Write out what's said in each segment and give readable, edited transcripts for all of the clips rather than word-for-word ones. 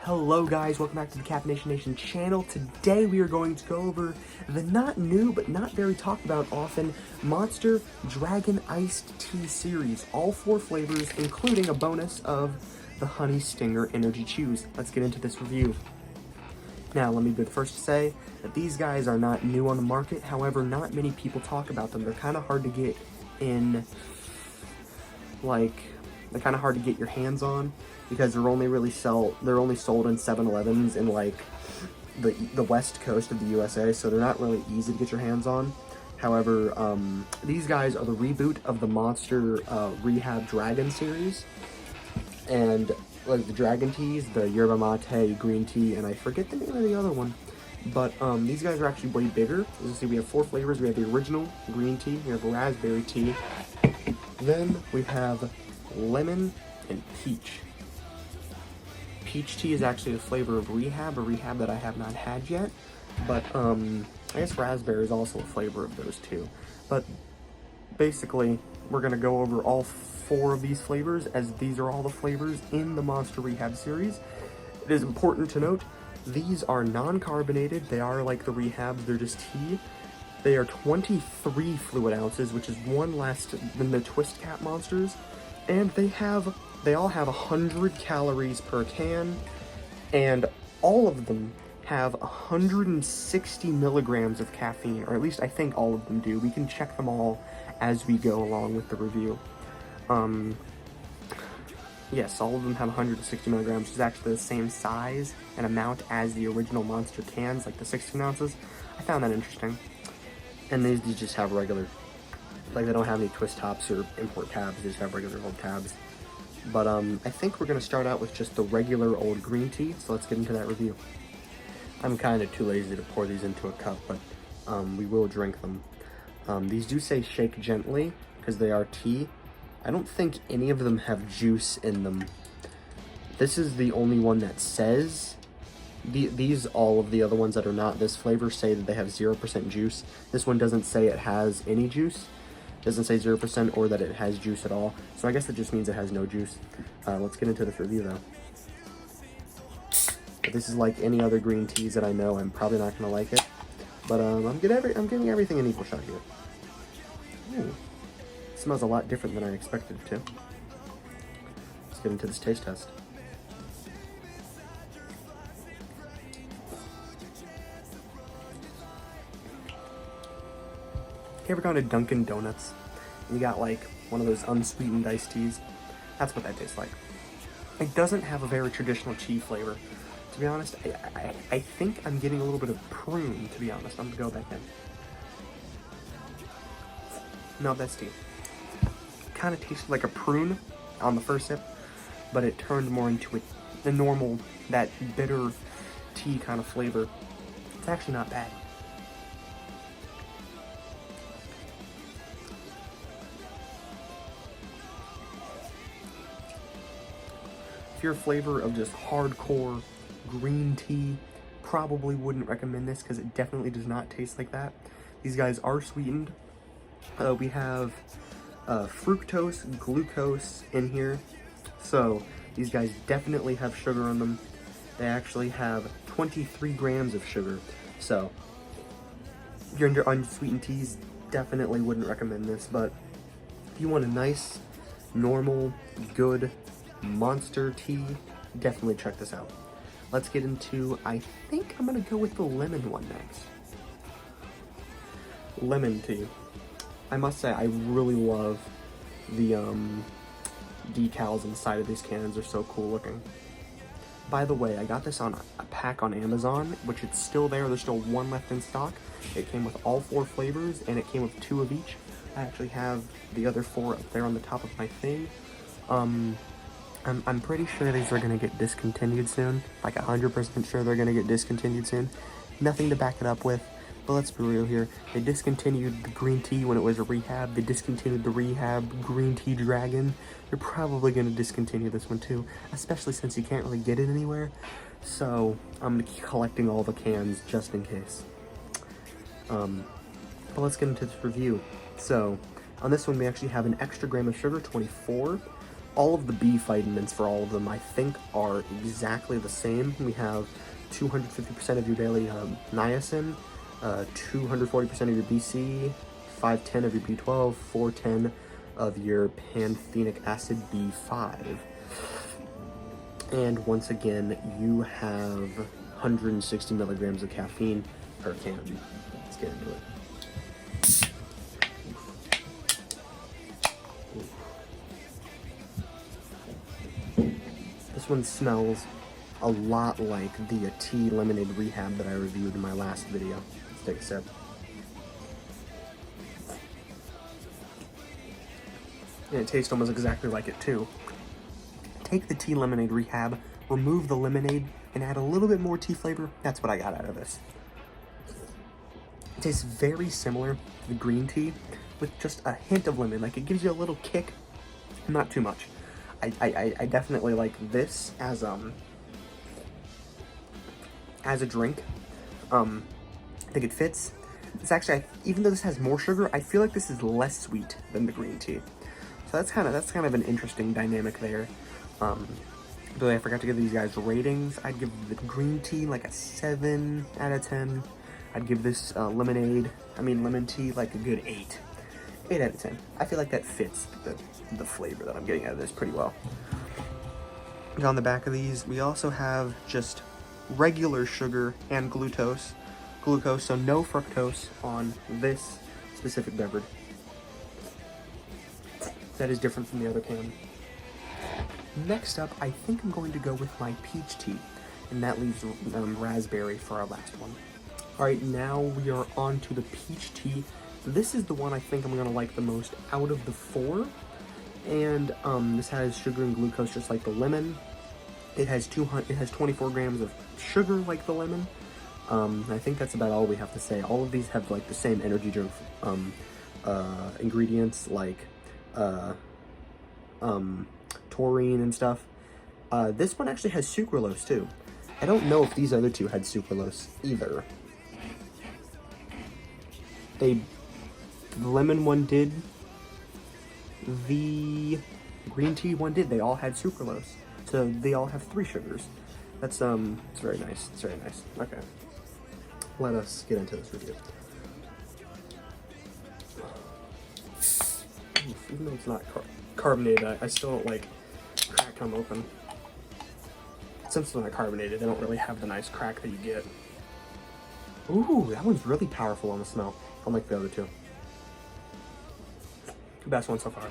Hello guys, welcome back to the Caffeination Nation channel. Today we are going to go over the not new but not very talked about often Monster Dragon Iced Tea series. All 4 flavors, including a bonus of the Honey Stinger Energy Chews. Let's get into this review. Now, let me be the first to say that these guys are not new on the market. However, not many people talk about them. They're kind of hard to get in, they're kind of hard to get your hands on because they're only sold in 7-Elevens in like the west coast of the USA, so they're not really easy to get your hands on. However, these guys are the reboot of the Monster Rehab Dragon series, and like the Dragon Teas, the Yerba Mate green tea, and I forget the name of the other one. But these guys are actually way bigger. As you see, we have 4 flavors. We have the original green tea, we have raspberry tea, then we have lemon and peach. Peach tea is actually a flavor of Rehab, a Rehab that I have not had yet, but I guess raspberry is also a flavor of those too. But basically, we're going to go over all 4 of these flavors, as these are all the flavors in the Monster Rehab series. It is important to note, these are non-carbonated. They are like the Rehabs, they're just tea. They are 23 fluid ounces, which is 1 less than the Twist Cap Monsters. And they all have 100 calories per can, and all of them have 160 milligrams of caffeine, or at least I think all of them do. We can check them all as we go along with the review. Yes, all of them have 160 milligrams, which is actually the same size and amount as the original Monster cans, like the 16 ounces. I found that interesting. And these just have regular, like they don't have any twist tops or import tabs, they just have regular old tabs. But I think we're going to start out with just the regular old green tea, so let's get into that review. I'm kind of too lazy to pour these into a cup, but we will drink them. These do say shake gently, because they are tea. I don't think any of them have juice in them. This is the only one that says, all of the other ones that are not this flavor say that they have 0% juice. This one doesn't say it has any juice. It doesn't say 0% or that it has juice at all. So I guess it just means it has no juice. Let's get into this review though. But this is like any other green teas that I know. I'm probably not going to like it. But I'm giving everything an equal shot here. Ooh. It smells a lot different than I expected it to. Let's get into this taste test. You ever gone to Dunkin' Donuts and you got like one of those unsweetened iced teas? That's what that tastes like. It doesn't have a very traditional tea flavor. To be honest, I think I'm getting a little bit of prune, to be honest. I'm gonna go back in. No, that's tea. Kind of tasted like a prune on the first sip, but it turned more into the normal, that bitter tea kind of flavor. It's actually not bad. If you're a flavor of just hardcore green tea, probably wouldn't recommend this because it definitely does not taste like that. These guys are sweetened. We have fructose, glucose in here, so these guys definitely have sugar in them. They actually have 23 grams of sugar, so if you're into unsweetened teas, definitely wouldn't recommend this. But if you want a nice, normal, good Monster tea, definitely check this out. Let's get into, I think I'm gonna go with the lemon one next. Lemon tea. I must say, I really love the decals inside of these cans. They're so cool looking. By the way, I got this on a pack on Amazon, which it's still there. There's still 1 left in stock. It came with all 4 flavors, and it came with 2 of each. I actually have the other 4 up there on the top of my thing. I'm pretty sure these are going to get discontinued soon. Like 100% sure they're going to get discontinued soon. Nothing to back it up with, but let's be real here. They discontinued the green tea when it was a Rehab. They discontinued the Rehab Green Tea Dragon. They're probably going to discontinue this one too, especially since you can't really get it anywhere. So I'm going to keep collecting all the cans just in case. But let's get into this review. So on this one we actually have an extra gram of sugar, 24. all of the B vitamins for all of them, I think, are exactly the same. We have 250% of your daily niacin, 240% of your BC, 510 of your B12, 410 of your pantothenic acid B5. And once again, you have 160 milligrams of caffeine per can. Let's get into it. This one smells a lot like the tea lemonade rehab that I reviewed in my last video. Let's take a sip. And it tastes almost exactly like it too. Take the tea lemonade rehab, remove the lemonade, and add a little bit more tea flavor. That's what I got out of this. It tastes very similar to the green tea with just a hint of lemon. Like, it gives you a little kick, not too much. I definitely like this as a drink. I think it fits. It's actually, even though this has more sugar, I feel like this is less sweet than the green tea. So that's kind of an interesting dynamic there. By the way, I forgot to give these guys ratings. I'd give the green tea like a 7 out of 10. I'd give this lemon tea, like a good 8. 8 out of 10. I feel like that fits the flavor that I'm getting out of this pretty well. And on the back of these, we also have just regular sugar and glucose, so no fructose on this specific beverage. That is different from the other can. Next up, I think I'm going to go with my peach tea, and that leaves raspberry for our last one. All right, now we are on to the peach tea. This is the one I think I'm gonna like the most out of the 4, and this has sugar and glucose just like the lemon. It has 24 grams of sugar like the lemon. I think that's about all we have to say. All of these have like the same energy drink ingredients, like taurine and stuff. This one actually has sucralose too. I don't know if these other two had sucralose either. The lemon one did. The green tea one did. They all had sucralose. So they all have 3 sugars. That's it's very nice. It's very nice. Okay. Let us get into this review. Even though it's not carbonated, I still don't like crack them open. Since they're not carbonated, they don't really have the nice crack that you get. Ooh, that one's really powerful on the smell, unlike the other two. Best one so far.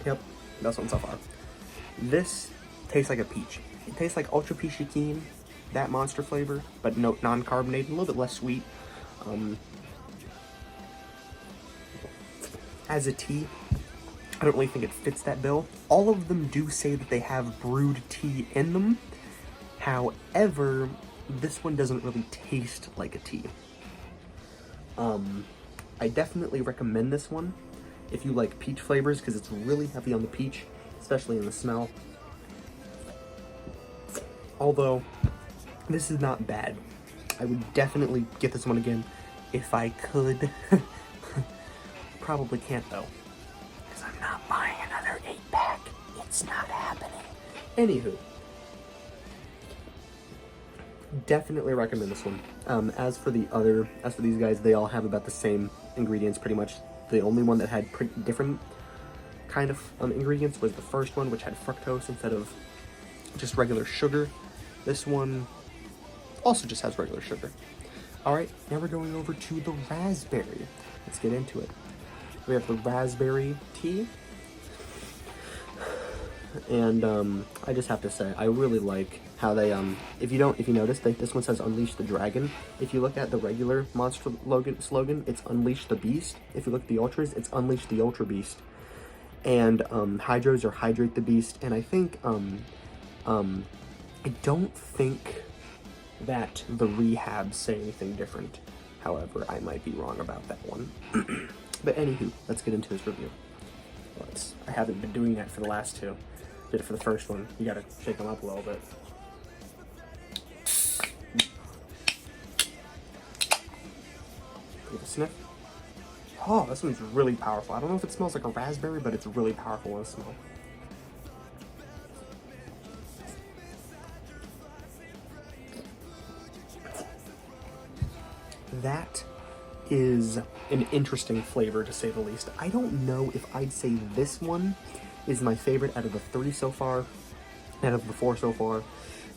Yep, best one so far. This tastes like a peach. It tastes like Ultra Peachy Keen, that monster flavor, but no, non-carbonated, a little bit less sweet. As a tea, I don't really think it fits that bill. All of them do say that they have brewed tea in them. However, this one doesn't really taste like a tea. I definitely recommend this one if you like peach flavors, because it's really heavy on the peach, especially in the smell. Although, this is not bad. I would definitely get this one again if I could. Probably can't though, because I'm not buying another 8-pack. It's not happening. Anywho, definitely recommend this one. As for these guys, they all have about the same ingredients pretty much. The only one that had pretty different kind of ingredients was the first one, which had fructose instead of just regular sugar. This one also just has regular sugar. All right, now we're going over to the raspberry. Let's get into it. We have the raspberry tea. And I just have to say, I really like how they if you notice, this one says Unleash the Dragon. If you look at the regular Monster slogan, it's Unleash the Beast. If you look at the Ultras, it's Unleash the Ultra Beast. And Hydros are Hydrate the Beast. And I think I don't think that the rehabs say anything different. However, I might be wrong about that one. But anywho, let's get into this review. I haven't been doing that for the last two. Did it for the first one. You gotta shake them up a little bit. Give a sniff. Oh, this one's really powerful. I don't know if it smells like a raspberry, but it's really powerful in the smell. that is an interesting flavor, to say the least. I don't know if I'd say this one is my favorite out of the 3 so far, out of the 4 so far,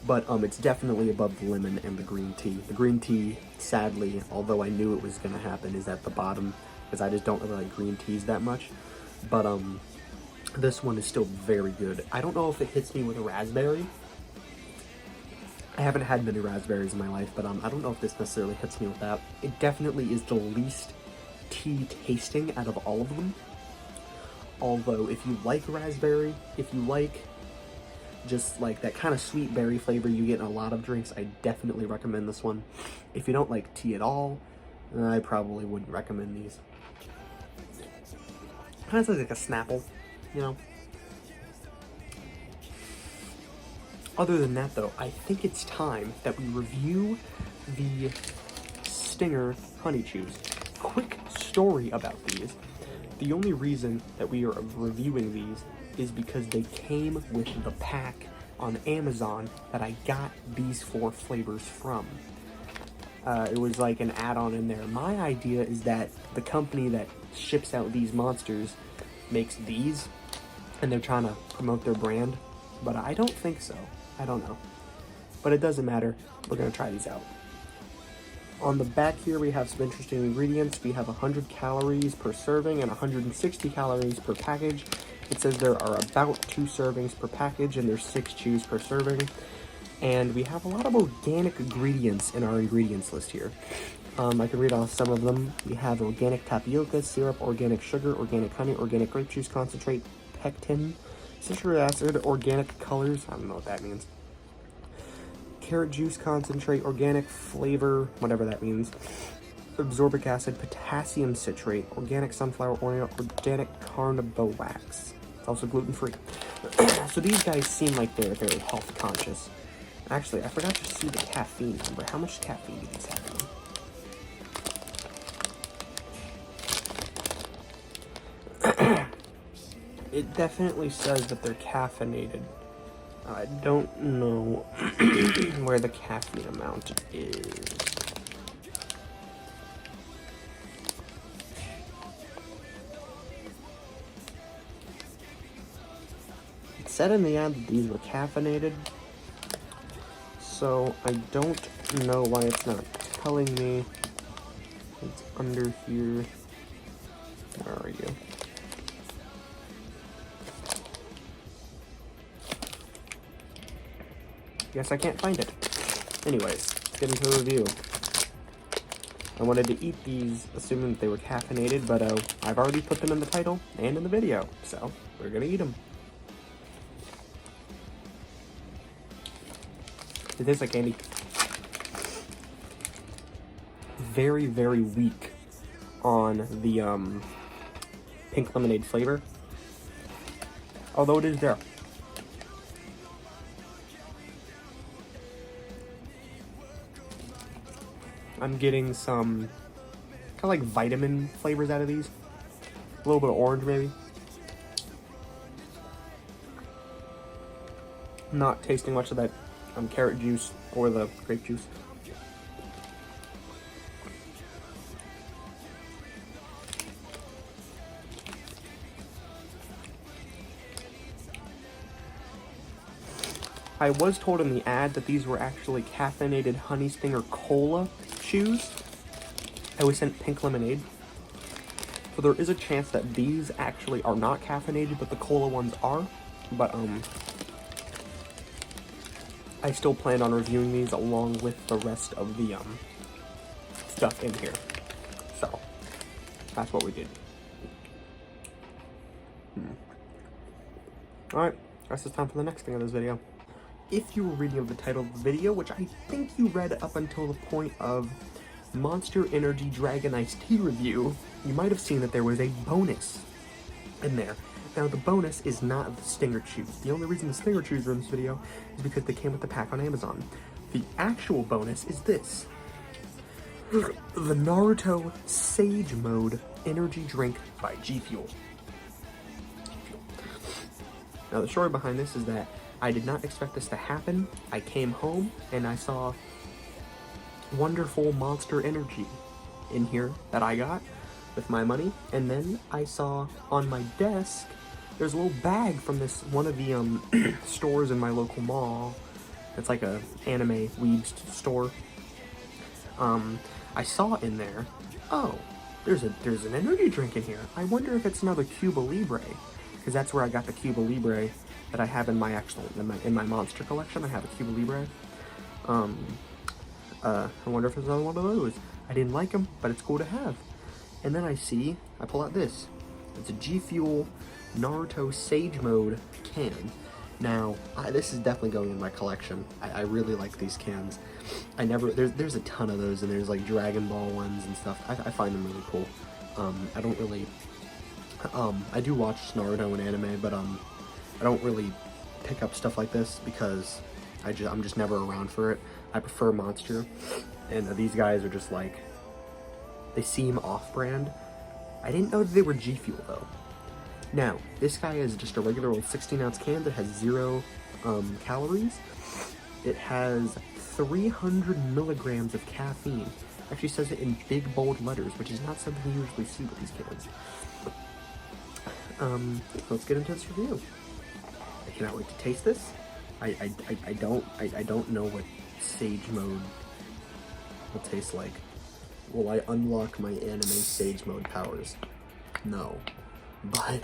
but it's definitely above the lemon and the green tea. The green tea, sadly, although I knew it was going to happen, is at the bottom, because I just don't really like green teas that much. But this one is still very good. I don't know if it hits me with a raspberry. I haven't had many raspberries in my life, but I don't know if this necessarily hits me with that. It definitely is the least tea tasting out of all of them. Although, if you like raspberry, if you like just like that kind of sweet berry flavor you get in a lot of drinks, I definitely recommend this one. If you don't like tea at all, I probably wouldn't recommend these. Kind of tastes like a Snapple, you know? Other than that, though, I think it's time that we review the Stinger Honey Chews. Quick story about these. The only reason that we are reviewing these is because they came with the pack on Amazon that I got these 4 flavors from. It was like an add-on in there. My idea is that the company that ships out these monsters makes these, and they're trying to promote their brand, but I don't think so. I don't know. But it doesn't matter. We're going to try these out. On the back here, we have some interesting ingredients. We have 100 calories per serving and 160 calories per package. It says there are about 2 servings per package, and there's 6 chews per serving. And we have a lot of organic ingredients in our ingredients list here. I can read off some of them. We have organic tapioca, syrup, organic sugar, organic honey, organic grape juice concentrate, pectin, citric acid, organic colors, I don't know what that means, carrot juice concentrate, organic flavor, whatever that means, absorbic acid, potassium citrate, organic sunflower oil, organic carnauba wax. It's also gluten-free. So these guys seem like they're very health conscious. Actually, I forgot to see the caffeine number. How much caffeine do these have in them? It definitely says that they're caffeinated. I don't know where the caffeine amount is. It said in the ad that these were caffeinated, so I don't know why it's not telling me. It's under here. Where are you? Guess I can't find it. Anyways, let's get into the review. I wanted to eat these assuming that they were caffeinated, but I've already put them in the title and in the video, so we're gonna eat them. It tastes like candy. Very, very weak on the pink lemonade flavor, although it is there. I'm getting some kind of like vitamin flavors out of these. A little bit of orange, maybe. Not tasting much of that carrot juice or the grape juice. I was told in the ad that these were actually caffeinated Honey Stinger Cola chews. I was sent pink lemonade. So there is a chance that these actually are not caffeinated, but the cola ones are. But I still plan on reviewing these along with the rest of the stuff in here. So that's what we did. Alright, guess it's time for the next thing of this video. If you were reading of the title of the video, which I think you read up until the point of Monster Energy Dragon Iced Tea review, you might have seen that there was a bonus in there. Now, the bonus is not the Stinger Chews. The only reason the Stinger Chews are in this video is because they came with the pack on Amazon. The actual bonus is this. The Naruto Sage Mode Energy Drink by G Fuel. Now, the story behind this is that I did not expect this to happen. I came home and I saw wonderful Monster Energy in here that I got with my money. And then I saw on my desk, there's a little bag from this one of the stores in my local mall. It's like a anime weebs store. I saw in there, oh, there's an energy drink in here. I wonder if it's another Cuba Libre, because that's where I got the Cuba Libre that I have in my in my Monster collection. I have a Cuba Libre. I wonder if it's another one of those. I didn't like them, but it's cool to have. And then I pull out this. It's a G Fuel Naruto Sage Mode can. Now, this is definitely going in my collection. I really like these cans. There's a ton of those, and there's like Dragon Ball ones and stuff. I find them really cool. I don't really, I do watch Naruto and anime, but I don't really pick up stuff like this because I'm just never around for it. I prefer Monster, and these guys are just like, they seem off-brand. I didn't know that they were G Fuel though. Now, this guy is just a regular old 16-ounce can that has 0 calories. It has 300 milligrams of caffeine. Actually says it in big bold letters, which is not something you usually see with these cans. Let's get into this review. I cannot wait to taste this. I don't know what Sage Mode will taste like. Will I unlock my anime Sage Mode powers? No. But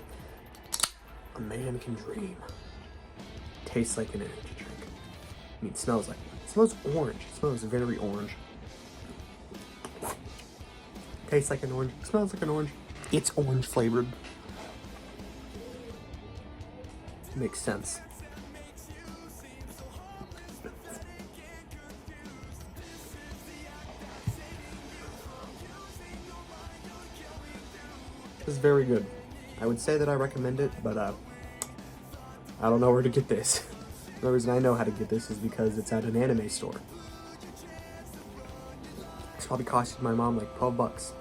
a man can dream. Tastes like an energy drink. I mean, it smells like one. It smells orange. It smells very orange. Tastes like an orange. It smells like an orange. It's orange flavored. Makes sense. This is very good. I would say that I recommend it, but I don't know where to get this. The reason I know how to get this is because it's at an anime store. It's probably costed my mom like 12 bucks.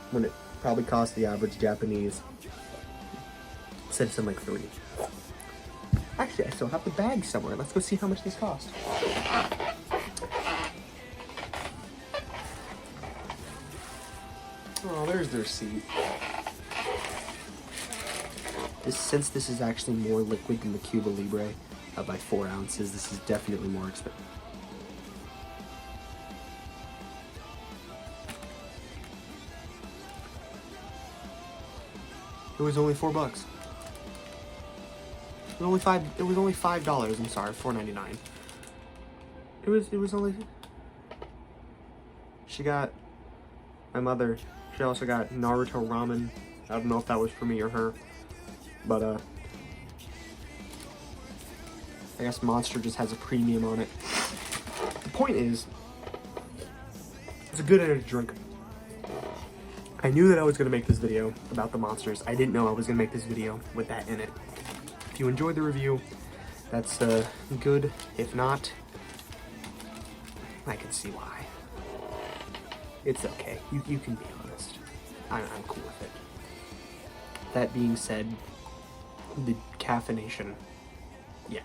When it probably cost the average Japanese citizen like 3. Actually, I still have the bag somewhere. Let's go see how much these cost. Oh, there's their receipt. Since this is actually more liquid than the Cuba Libre by 4 ounces, this is definitely more expensive. It was only 4 bucks. It was only $5. I'm sorry, $4.99. It was only. She got my mother. She also got Naruto ramen. I don't know if that was for me or her. But, I guess Monster just has a premium on it. The point is, it's a good energy drink. I knew that I was going to make this video about the Monsters. I didn't know I was going to make this video with that in it. If you enjoyed the review, that's good. If not, I can see why. It's okay. You can be honest. I'm cool with it. That being said, the caffeination, yeah.